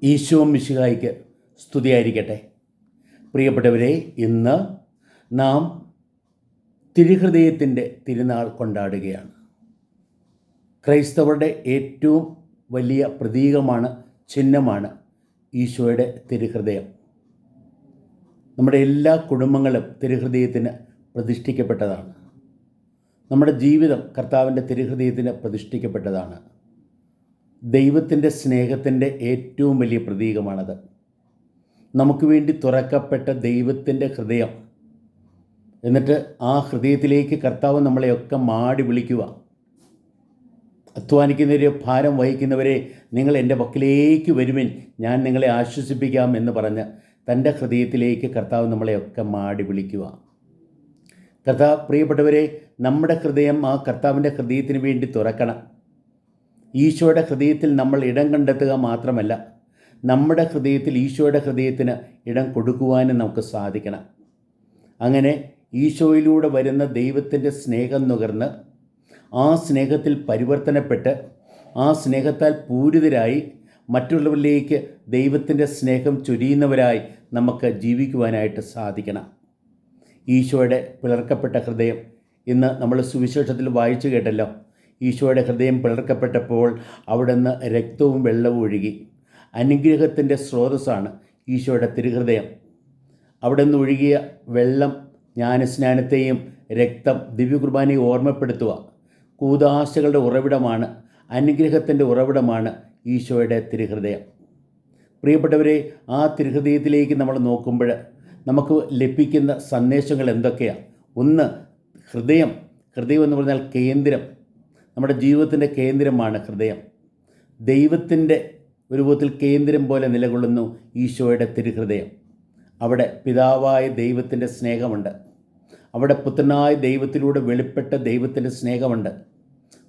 ഈശോ മിശിഹായ്ക്ക് സ്തുതിയായിരിക്കട്ടെ. പ്രിയപ്പെട്ടവരെ, ഇന്ന് നാം തിരുഹൃദയത്തിൻ്റെ തിരുനാൾ കൊണ്ടാടുകയാണ്. ക്രൈസ്തവരുടെ ഏറ്റവും വലിയ പ്രതീകമാണ്, ചിഹ്നമാണ് ഈശോയുടെ തിരുഹൃദയം. നമ്മുടെ എല്ലാ കുടുംബങ്ങളും തിരുഹൃദയത്തിന് പ്രതിഷ്ഠിക്കപ്പെട്ടതാണ്. നമ്മുടെ ജീവിതം കർത്താവിൻ്റെ തിരുഹൃദയത്തിന് പ്രതിഷ്ഠിക്കപ്പെട്ടതാണ്. ദൈവത്തിൻ്റെ സ്നേഹത്തിൻ്റെ ഏറ്റവും വലിയ പ്രതീകമാണത്. നമുക്ക് വേണ്ടി തുറക്കപ്പെട്ട ദൈവത്തിൻ്റെ ഹൃദയം. എന്നിട്ട് ആ ഹൃദയത്തിലേക്ക് കർത്താവ് നമ്മളെയൊക്കെ മാടി വിളിക്കുക. അധ്വാനിക്കുന്നവരെ, ഭാരം വഹിക്കുന്നവരെ, നിങ്ങൾ എൻ്റെ പക്കലേക്ക് വരുവിൻ, ഞാൻ നിങ്ങളെ ആശ്വസിപ്പിക്കാം എന്ന് പറഞ്ഞ് തൻ്റെ ഹൃദയത്തിലേക്ക് കർത്താവ് നമ്മളെയൊക്കെ മാടി വിളിക്കുക. പ്രിയപ്പെട്ടവരെ, നമ്മുടെ ഹൃദയം ആ കർത്താവിൻ്റെ ഹൃദയത്തിന് വേണ്ടി തുറക്കണം. ഈശോയുടെ ഹൃദയത്തിൽ നമ്മൾ ഇടം കണ്ടെത്തുക മാത്രമല്ല, നമ്മുടെ ഹൃദയത്തിൽ ഈശോയുടെ ഹൃദയത്തിന് ഇടം കൊടുക്കുവാനും നമുക്ക് സാധിക്കണം. അങ്ങനെ ഈശോയിലൂടെ വരുന്ന ദൈവത്തിൻ്റെ സ്നേഹം നുകർന്ന് ആ സ്നേഹത്തിൽ പരിവർത്തനപ്പെട്ട് ആ സ്നേഹത്താൽ പൂരിതരായി മറ്റുള്ളവരിലേക്ക് ദൈവത്തിൻ്റെ സ്നേഹം ചൊരിയുന്നവരായി നമുക്ക് ജീവിക്കുവാനായിട്ട് സാധിക്കണം. ഈശോയുടെ പിളർക്കപ്പെട്ട ഹൃദയം ഇന്ന് നമ്മൾ സുവിശേഷത്തിൽ വായിച്ചു കേട്ടല്ലോ. ഈശോയുടെ ഹൃദയം പിളർക്കപ്പെട്ടപ്പോൾ അവിടുന്ന് രക്തവും വെള്ളവും ഒഴുകി. അനുഗ്രഹത്തിൻ്റെ സ്രോതസ്സാണ് ഈശോയുടെ തിരുഹൃദയം. അവിടെ നിന്ന് ഒഴുകിയ വെള്ളം ജ്ഞാനസ്നാനത്തെയും രക്തം ദിവ്യകുർബാനയെ ഓർമ്മപ്പെടുത്തുക. കൂദാശകളുടെ ഉറവിടമാണ്, അനുഗ്രഹത്തിൻ്റെ ഉറവിടമാണ് ഈശോയുടെ തിരുഹൃദയം. പ്രിയപ്പെട്ടവരെ, ആ തിരുഹൃദയത്തിലേക്ക് നമ്മൾ നോക്കുമ്പോൾ നമുക്ക് ലഭിക്കുന്ന സന്ദേശങ്ങൾ എന്തൊക്കെയാണ്? ഒന്ന്, ഹൃദയം എന്ന് പറഞ്ഞാൽ കേന്ദ്രം. നമ്മുടെ ജീവിതത്തിൻ്റെ കേന്ദ്രമാണ് ഹൃദയം. ദൈവത്തിൻ്റെ ഒരു രൂപത്തിൽ കേന്ദ്രം പോലെ നിലകൊള്ളുന്നു ഈശോയുടെ തിരുഹൃദയം. അവിടെ പിതാവായ ദൈവത്തിൻ്റെ സ്നേഹമുണ്ട്. അവിടെ പുത്രനായ ദൈവത്തിലൂടെ വെളിപ്പെട്ട ദൈവത്തിൻ്റെ സ്നേഹമുണ്ട്.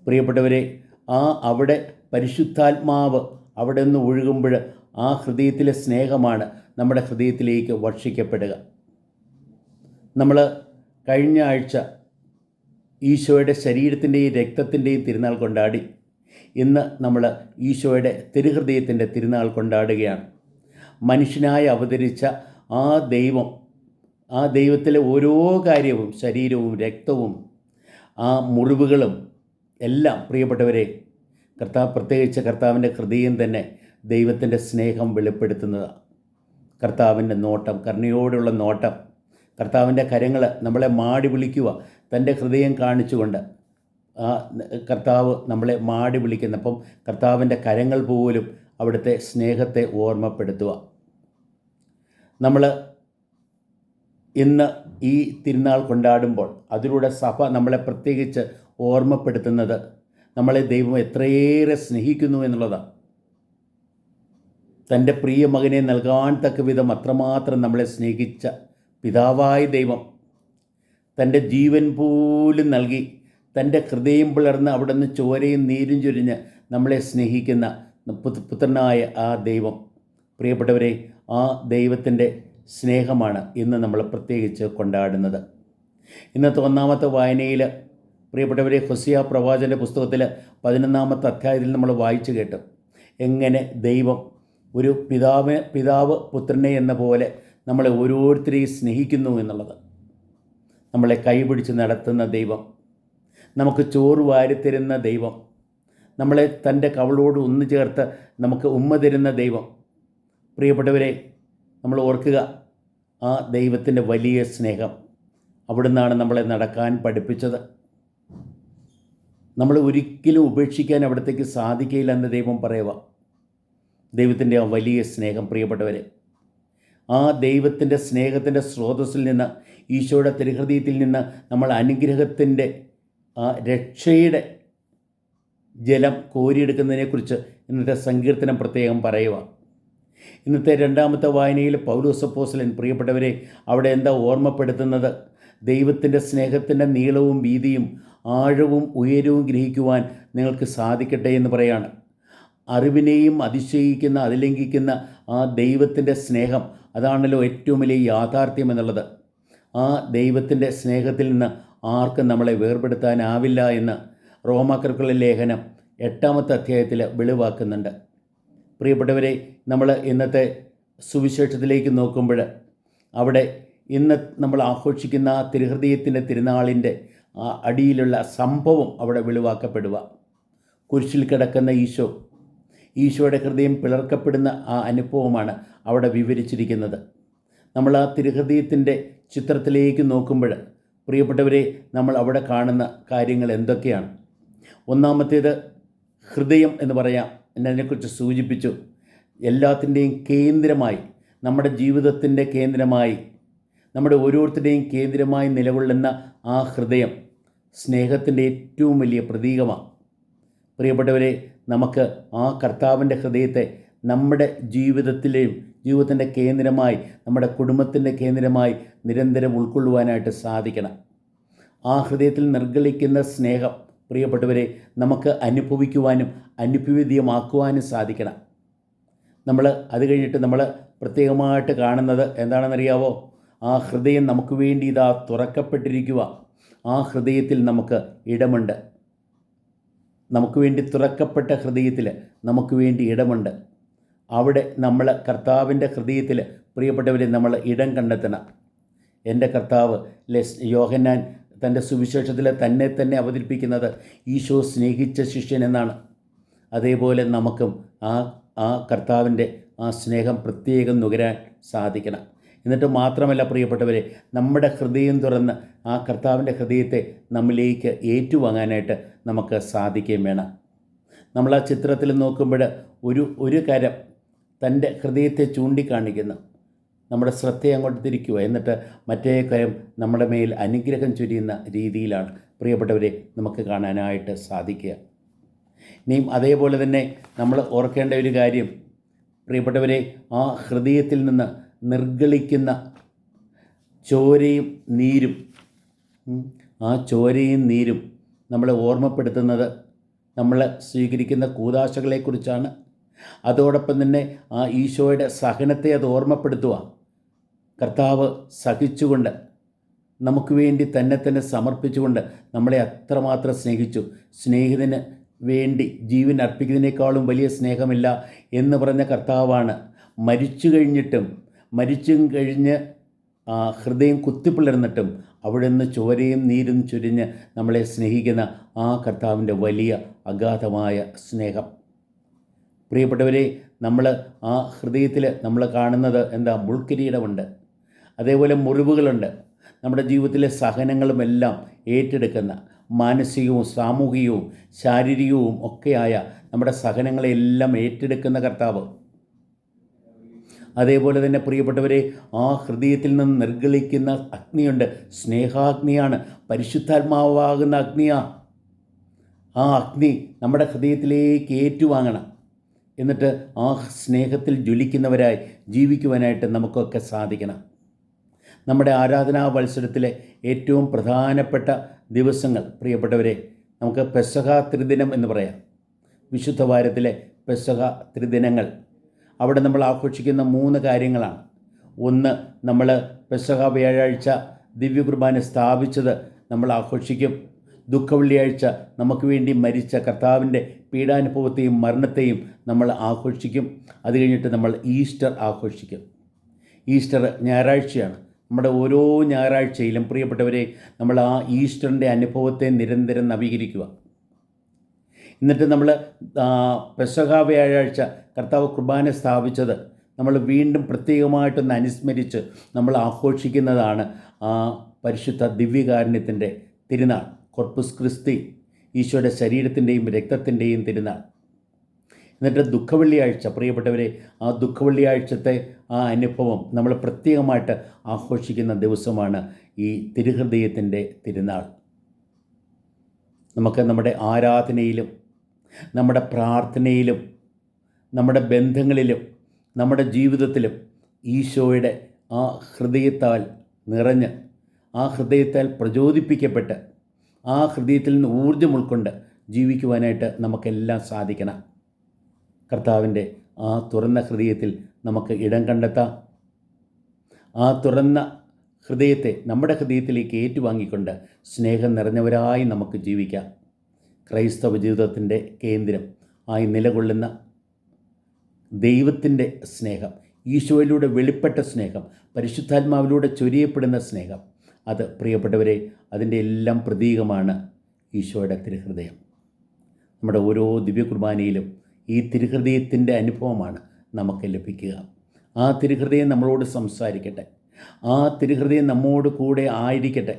പ്രിയപ്പെട്ടവരെ, അവിടെ പരിശുദ്ധാത്മാവ് അവിടെ നിന്ന് ഒഴുകുമ്പോൾ ആ ഹൃദയത്തിലെ സ്നേഹമാണ് നമ്മുടെ ഹൃദയത്തിലേക്ക് വർഷിക്കപ്പെടുക. നമ്മൾ കഴിഞ്ഞ ആഴ്ച ഈശോയുടെ ശരീരത്തിൻ്റെയും രക്തത്തിൻ്റെയും തിരുനാൾ കൊണ്ടാടി. ഇന്ന് നമ്മൾ ഈശോയുടെ തിരുഹൃദയത്തിൻ്റെ തിരുനാൾ കൊണ്ടാടുകയാണ്. മനുഷ്യനായി അവതരിച്ച ആ ദൈവം, ആ ദൈവത്തിലെ ഓരോ കാര്യവും, ശരീരവും രക്തവും ആ മുറിവുകളും എല്ലാം, പ്രിയപ്പെട്ടവരെ, പ്രത്യേകിച്ച് കർത്താവിൻ്റെ ഹൃദയം തന്നെ ദൈവത്തിൻ്റെ സ്നേഹം വെളിപ്പെടുത്തുന്നതാണ്. കർത്താവിൻ്റെ നോട്ടം, കരുണയോടുള്ള നോട്ടം, കർത്താവിൻ്റെ കരങ്ങൾ നമ്മളെ മാടി വിളിക്കുക. തൻ്റെ ഹൃദയം കാണിച്ചുകൊണ്ട് ആ കർത്താവ് നമ്മളെ മാടി വിളിക്കുന്നപ്പം കർത്താവിൻ്റെ കരങ്ങൾ പോലും അവിടുത്തെ സ്നേഹത്തെ ഓർമ്മപ്പെടുത്തുക. നമ്മൾ ഇന്ന് ഈ തിരുനാൾ കൊണ്ടാടുമ്പോൾ അതിലൂടെ സഭ നമ്മളെ പ്രത്യേകിച്ച് ഓർമ്മപ്പെടുത്തുന്നത് നമ്മളെ ദൈവം എത്രയേറെ സ്നേഹിക്കുന്നു എന്നുള്ളതാണ്. തൻ്റെ പ്രിയ മകനെ നൽകാൻ തക്ക വിധം അത്രമാത്രം നമ്മളെ സ്നേഹിച്ച പിതാവായ ദൈവം തൻ്റെ ജീവൻ പോലും നൽകി, തൻ്റെ ഹൃദയം പിളർന്ന് അവിടെ നിന്ന് ചോരയും നീരും ചൊരിഞ്ഞ് നമ്മളെ സ്നേഹിക്കുന്ന പുത്രനായ ആ ദൈവം, പ്രിയപ്പെട്ടവരെ, ആ ദൈവത്തിൻ്റെ സ്നേഹമാണ് ഇന്ന് നമ്മൾ പ്രത്യേകിച്ച് കൊണ്ടാടുന്നത്. ഇന്നത്തെ ഒന്നാമത്തെ വായനയിൽ, പ്രിയപ്പെട്ടവരെ, ഹോസിയ പ്രവാചകൻ്റെ പുസ്തകത്തിൽ 11-ാമത്തെ അധ്യായത്തിൽ നമ്മൾ വായിച്ചു കേട്ടു എങ്ങനെ ദൈവം ഒരു പിതാവ് പുത്രനെ എന്ന പോലെ നമ്മളെ ഓരോരുത്തരെയും സ്നേഹിക്കുന്നു എന്നുള്ളത്. നമ്മളെ കൈപിടിച്ച് നടത്തുന്ന ദൈവം, നമുക്ക് ചോറ് വാരിത്തരുന്ന ദൈവം, നമ്മളെ തൻ്റെ കവളോട് ഒന്നു ചേർത്ത് നമുക്ക് ഉമ്മ തരുന്ന ദൈവം. പ്രിയപ്പെട്ടവരെ, നമ്മൾ ഓർക്കുക, ആ ദൈവത്തിൻ്റെ വലിയ സ്നേഹം. അവിടുന്നാണ് നമ്മളെ നടക്കാൻ പഠിപ്പിച്ചത്. നമ്മൾ ഒരിക്കലും ഉപേക്ഷിക്കാൻ അവിടത്തേക്ക് സാധിക്കില്ല എന്ന് ദൈവം പറയുക. ദൈവത്തിൻ്റെ ആ വലിയ സ്നേഹം, പ്രിയപ്പെട്ടവരെ, ആ ദൈവത്തിൻ്റെ സ്നേഹത്തിൻ്റെ സ്രോതസ്സിൽ നിന്ന്, ഈശോയുടെ തിരുഹൃദയത്തിൽ നിന്ന് നമ്മൾ അനുഗ്രഹത്തിൻ്റെ ആ രക്ഷയുടെ ജലം കോരിയെടുക്കുന്നതിനെക്കുറിച്ച് ഇന്നത്തെ സങ്കീർത്തനം പ്രത്യേകം പറയുക. ഇന്നത്തെ രണ്ടാമത്തെ വായനയിൽ പൗലോസ് അപ്പോസ്തലൻ, പ്രിയപ്പെട്ടവരെ, അവിടെ എന്താ ഓർമ്മപ്പെടുത്തുന്നത്? ദൈവത്തിൻ്റെ സ്നേഹത്തിൻ്റെ നീളവും വീതിയും ആഴവും ഉയരവും ഗ്രഹിക്കുവാൻ നിങ്ങൾക്ക് സാധിക്കട്ടെ എന്ന് പറയാണ്. അറിവിനെയും അതിശയിക്കുന്ന, അതിലംഘിക്കുന്ന ആ ദൈവത്തിൻ്റെ സ്നേഹം, അതാണല്ലോ ഏറ്റവും വലിയ യാഥാർത്ഥ്യം എന്നുള്ളത്. ആ ദൈവത്തിൻ്റെ സ്നേഹത്തിൽ നിന്ന് ആർക്കും നമ്മളെ വേർപെടുത്താനാവില്ല എന്ന് റോമാക്കർക്കുള്ള ലേഖനം 8-ാമത്തെ അധ്യായത്തിൽ വെളിവാക്കുന്നുണ്ട്. പ്രിയപ്പെട്ടവരെ, നമ്മൾ ഇന്നത്തെ സുവിശേഷത്തിലേക്ക് നോക്കുമ്പോൾ അവിടെ ഇന്ന് നമ്മൾ ആഘോഷിക്കുന്ന ആ തിരുഹൃദയത്തിൻ്റെ തിരുനാളിൻ്റെ ആ അടിയിലുള്ള സംഭവം അവിടെ വെളിവാക്കപ്പെടുക. കുരിശിൽ കിടക്കുന്ന ഈശോയുടെ ഹൃദയം പിളർക്കപ്പെടുന്ന ആ അനുഭവമാണ് അവിടെ വിവരിച്ചിരിക്കുന്നത്. നമ്മൾ ആ തിരുഹൃദയത്തിൻ്റെ ചിത്രത്തിലേക്ക് നോക്കുമ്പോൾ പ്രിയപ്പെട്ടവരെ, നമ്മൾ അവിടെ കാണുന്ന കാര്യങ്ങൾ എന്തൊക്കെയാണ്? ഒന്നാമത്തേത് ഹൃദയം എന്ന് പറയാം. എന്നതിനെക്കുറിച്ച് സൂചിപ്പിച്ചു. എല്ലാത്തിൻ്റെയും കേന്ദ്രമായി, നമ്മുടെ ജീവിതത്തിൻ്റെ കേന്ദ്രമായി, നമ്മുടെ ഓരോരുത്തരുടെയും കേന്ദ്രമായി നിലകൊള്ളുന്ന ആ ഹൃദയം സ്നേഹത്തിൻ്റെ ഏറ്റവും വലിയ പ്രതീകമാണ്. പ്രിയപ്പെട്ടവരെ, നമുക്ക് ആ കർത്താവിൻ്റെ ഹൃദയത്തെ നമ്മുടെ ജീവിതത്തിൻ്റെ കേന്ദ്രമായി, നമ്മുടെ കുടുംബത്തിൻ്റെ കേന്ദ്രമായി നിരന്തരം ഉൾക്കൊള്ളുവാനായിട്ട് സാധിക്കണം. ആ ഹൃദയത്തിൽ നിർഗളിക്കുന്ന സ്നേഹം പ്രിയപ്പെട്ടവരെ നമുക്ക് അനുഭവിക്കുവാനും അനുഭവവേദ്യമാക്കുവാനും സാധിക്കണം. അത് കഴിഞ്ഞിട്ട് നമ്മൾ പ്രത്യേകമായിട്ട് കാണുന്നത് എന്താണെന്നറിയാവോ? ആ ഹൃദയം നമുക്ക് വേണ്ടി ഇതാ തുറക്കപ്പെട്ടിരിക്കുക. ആ ഹൃദയത്തിൽ നമുക്ക് ഇടമുണ്ട്. നമുക്ക് വേണ്ടി തുറക്കപ്പെട്ട ഹൃദയത്തിൽ നമുക്ക് വേണ്ടി ഇടമുണ്ട്. അവിടെ നമ്മൾ കർത്താവിൻ്റെ ഹൃദയത്തിൽ പ്രിയപ്പെട്ടവരെ നമ്മൾ ഇടം കണ്ടെത്തണം. എൻ്റെ കർത്താവ് യോഹന്നാൻ തൻ്റെ സുവിശേഷത്തിൽ തന്നെ അവതരിപ്പിക്കുന്നത് ഈശോ സ്നേഹിച്ച ശിഷ്യൻ എന്നാണ്. അതേപോലെ നമുക്കും ആ കർത്താവിൻ്റെ ആ സ്നേഹം പ്രത്യേകം നുകരാൻ സാധിക്കണം. എന്നിട്ട് മാത്രമല്ല പ്രിയപ്പെട്ടവരെ, നമ്മുടെ ഹൃദയം തുറന്ന് ആ കർത്താവിൻ്റെ ഹൃദയത്തെ നമ്മിലേക്ക് ഏറ്റുവാങ്ങാനായിട്ട് നമുക്ക് സാധിക്കുകയും വേണം. നമ്മൾ ആ ചിത്രത്തിൽ നോക്കുമ്പോൾ ഒരു കരം തൻ്റെ ഹൃദയത്തെ ചൂണ്ടിക്കാണിക്കുന്നു. നമ്മുടെ ശ്രദ്ധയെ അങ്ങോട്ട് തിരിക്കുക. എന്നിട്ട് മറ്റേ കരം നമ്മുടെ മേൽ അനുഗ്രഹം ചൊരിയുന്ന രീതിയിലാണ് പ്രിയപ്പെട്ടവരെ നമുക്ക് കാണാനായിട്ട് സാധിക്കുക. ഇനിയും അതേപോലെ തന്നെ നമ്മൾ ഓർക്കേണ്ട ഒരു കാര്യം, പ്രിയപ്പെട്ടവരെ, ആ ഹൃദയത്തിൽ നിന്ന് നിർഗളിക്കുന്ന ചോരയും നീരും, ആ ചോരയും നീരും നമ്മളെ ഓർമ്മപ്പെടുത്തുന്നത് നമ്മൾ സ്വീകരിക്കുന്ന കൂദാശകളെക്കുറിച്ചാണ്. അതോടൊപ്പം തന്നെ ആ ഈശോയുടെ സഹനത്തെ അത് ഓർമ്മപ്പെടുത്തുക. കർത്താവ് സഹിച്ചുകൊണ്ട് നമുക്ക് വേണ്ടി തന്നെ സമർപ്പിച്ചുകൊണ്ട് നമ്മളെ അത്രമാത്രം സ്നേഹിച്ചു. സ്നേഹിതന് വേണ്ടി ജീവൻ അർപ്പിക്കുന്നതിനേക്കാളും വലിയ സ്നേഹമില്ല എന്ന് പറഞ്ഞ കർത്താവാണ് മരിച്ചും കഴിഞ്ഞ് ഹൃദയം കുത്തിപ്പിളർന്നിട്ടും അവിടെ നിന്ന് ചോരയും നീരും ചൊരിഞ്ഞ് നമ്മളെ സ്നേഹിക്കുന്ന ആ കർത്താവിൻ്റെ വലിയ അഗാധമായ സ്നേഹം. പ്രിയപ്പെട്ടവരെ, നമ്മൾ ആ ഹൃദയത്തിൽ നമ്മൾ കാണുന്നത് എന്താ? മുൾക്കിരീടമുണ്ട്, അതേപോലെ മുറിവുകളുണ്ട്. നമ്മുടെ ജീവിതത്തിലെ സഹനങ്ങളുമെല്ലാം ഏറ്റെടുക്കുന്ന, മാനസികവും സാമൂഹികവും ശാരീരികവും ഒക്കെയായ നമ്മുടെ സഹനങ്ങളെല്ലാം ഏറ്റെടുക്കുന്ന കർത്താവ്. അതേപോലെ തന്നെ പ്രിയപ്പെട്ടവരെ, ആ ഹൃദയത്തിൽ നിന്ന് നിർഗളിക്കുന്ന അഗ്നിയുണ്ട്. സ്നേഹാഗ്നിയാണ്, പരിശുദ്ധാത്മാവാകുന്ന അഗ്നിയാണ്. ആ അഗ്നി നമ്മുടെ ഹൃദയത്തിലേക്ക് ഏറ്റുവാങ്ങണം. എന്നിട്ട് ആ സ്നേഹത്തിൽ ജ്വലിക്കുന്നവരായി ജീവിക്കുവാനായിട്ട് നമുക്കൊക്കെ സാധിക്കണം. നമ്മുടെ ആരാധനാ വത്സരത്തിലെ ഏറ്റവും പ്രധാനപ്പെട്ട ദിവസങ്ങൾ പ്രിയപ്പെട്ടവരെ, നമുക്ക് പെസഹ ത്രിദിനം എന്ന് പറയാം. വിശുദ്ധ വാരത്തിലെ പെസഹ ത്രിദിനങ്ങൾ, അവിടെ നമ്മൾ ആഘോഷിക്കുന്ന 3 കാര്യങ്ങളാണ്. ഒന്ന്, നമ്മൾ പെസഹ വ്യാഴാഴ്ച ദിവ്യകുർബാന സ്ഥാപിച്ചത് നമ്മൾ ആഘോഷിക്കും. ദുഃഖവെള്ളിയാഴ്ച നമുക്ക് വേണ്ടി മരിച്ച കർത്താവിൻ്റെ പീഡാനുഭവത്തെയും മരണത്തെയും നമ്മൾ ആഘോഷിക്കും. അത് കഴിഞ്ഞിട്ട് നമ്മൾ ഈസ്റ്റർ ആഘോഷിക്കും. ഈസ്റ്റർ ഞായറാഴ്ചയാണ്. നമ്മുടെ ഓരോ ഞായറാഴ്ചയിലും പ്രിയപ്പെട്ടവരെ നമ്മൾ ആ ഈസ്റ്ററിൻ്റെ അനുഭവത്തെ നിരന്തരം നവീകരിക്കുക. എന്നിട്ട് നമ്മൾ പെസഹ വ്യാഴാഴ്ച കർത്താവ് കുർബാന സ്ഥാപിച്ചത് നമ്മൾ വീണ്ടും പ്രത്യേകമായിട്ടൊന്ന് അനുസ്മരിച്ച് നമ്മൾ ആഘോഷിക്കുന്നതാണ് ആ പരിശുദ്ധ ദിവ്യകാരുണ്യത്തിൻ്റെ തിരുനാൾ, കോർപ്പസ് ക്രിസ്തി, ഈശോയുടെ ശരീരത്തിൻ്റെയും രക്തത്തിൻ്റെയും തിരുനാൾ. എന്നിട്ട് ദുഃഖവെള്ളിയാഴ്ച, പ്രിയപ്പെട്ടവരെ, ആ ദുഃഖവെള്ളിയാഴ്ചത്തെ ആ അനുഭവം നമ്മൾ പ്രത്യേകമായിട്ട് ആഘോഷിക്കുന്ന ദിവസമാണ് ഈ തിരുഹൃദയത്തിൻ്റെ തിരുനാൾ. നമുക്ക് നമ്മുടെ ആരാധനയിലും നമ്മുടെ പ്രാർത്ഥനയിലും നമ്മുടെ ബന്ധങ്ങളിലും നമ്മുടെ ജീവിതത്തിലും ഈശോയുടെ ആ ഹൃദയത്താൽ നിറഞ്ഞ്, ആ ഹൃദയത്താൽ പ്രചോദിപ്പിക്കപ്പെട്ട്, ആ ഹൃദയത്തിൽ നിന്ന് ഊർജ്ജം ഉൾക്കൊണ്ട് ജീവിക്കുവാനായിട്ട് നമുക്കെല്ലാം സാധിക്കണം. കർത്താവിൻ്റെ ആ തുറന്ന ഹൃദയത്തിൽ നമുക്ക് ഇടം കണ്ടെത്താം. ആ തുറന്ന ഹൃദയത്തെ നമ്മുടെ ഹൃദയത്തിലേക്ക് ഏറ്റുവാങ്ങിക്കൊണ്ട് സ്നേഹം നിറഞ്ഞവരായി നമുക്ക് ജീവിക്കാം. ക്രൈസ്തവ ജീവിതത്തിൻ്റെ കേന്ദ്രം ആയി നിലകൊള്ളുന്ന ദൈവത്തിൻ്റെ സ്നേഹം, ഈശോയിലൂടെ വെളിപ്പെട്ട സ്നേഹം, പരിശുദ്ധാത്മാവിലൂടെ ചൊരിയപ്പെടുന്ന സ്നേഹം, അത് പ്രിയപ്പെട്ടവരെ അതിൻ്റെ എല്ലാം പ്രതീകമാണ് ഈശോയുടെ തിരുഹൃദയം. നമ്മുടെ ഓരോ ദിവ്യകുർബാനയിലും ഈ തിരുഹൃദയത്തിൻ്റെ അനുഭവമാണ് നമുക്ക് ലഭിക്കുക. ആ തിരുഹൃദയം നമ്മളോട് സംസാരിക്കട്ടെ, ആ തിരുഹൃദയം നമ്മോട് കൂടെ ആയിരിക്കട്ടെ,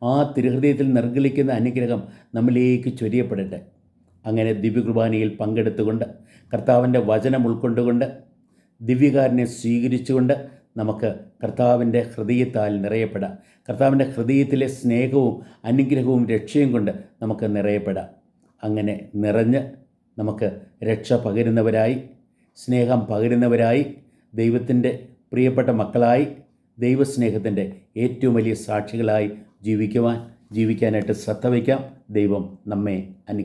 ആ തിരുഹൃദയത്തിൽ നിർഗളിക്കുന്ന അനുഗ്രഹം നമ്മിലേക്ക് ചൊരിയപ്പെടട്ടെ. അങ്ങനെ ദിവ്യകുർബാനയിൽ പങ്കെടുത്തുകൊണ്ട് കർത്താവിൻ്റെ വചനം ഉൾക്കൊണ്ടുകൊണ്ട് ദിവ്യകാരുണ്യം സ്വീകരിച്ചുകൊണ്ട് നമുക്ക് കർത്താവിൻ്റെ ഹൃദയത്താൽ നിറയപ്പെടാം. കർത്താവിൻ്റെ ഹൃദയത്തിലെ സ്നേഹവും അനുഗ്രഹവും രക്ഷയും കൊണ്ട് നമുക്ക് നിറയപ്പെടാം. അങ്ങനെ നിറഞ്ഞ് നമുക്ക് രക്ഷ പകരുന്നവരായി, സ്നേഹം പകരുന്നവരായി, ദൈവത്തിൻ്റെ പ്രിയപ്പെട്ട മക്കളായി, ദൈവസ്നേഹത്തിൻ്റെ ഏറ്റവും വലിയ സാക്ഷികളായി ജീവിക്കാനായിട്ട് ശ്രദ്ധ വയ്ക്കാം. ദൈവം നമ്മെ അനുഗ്രഹിക്കും.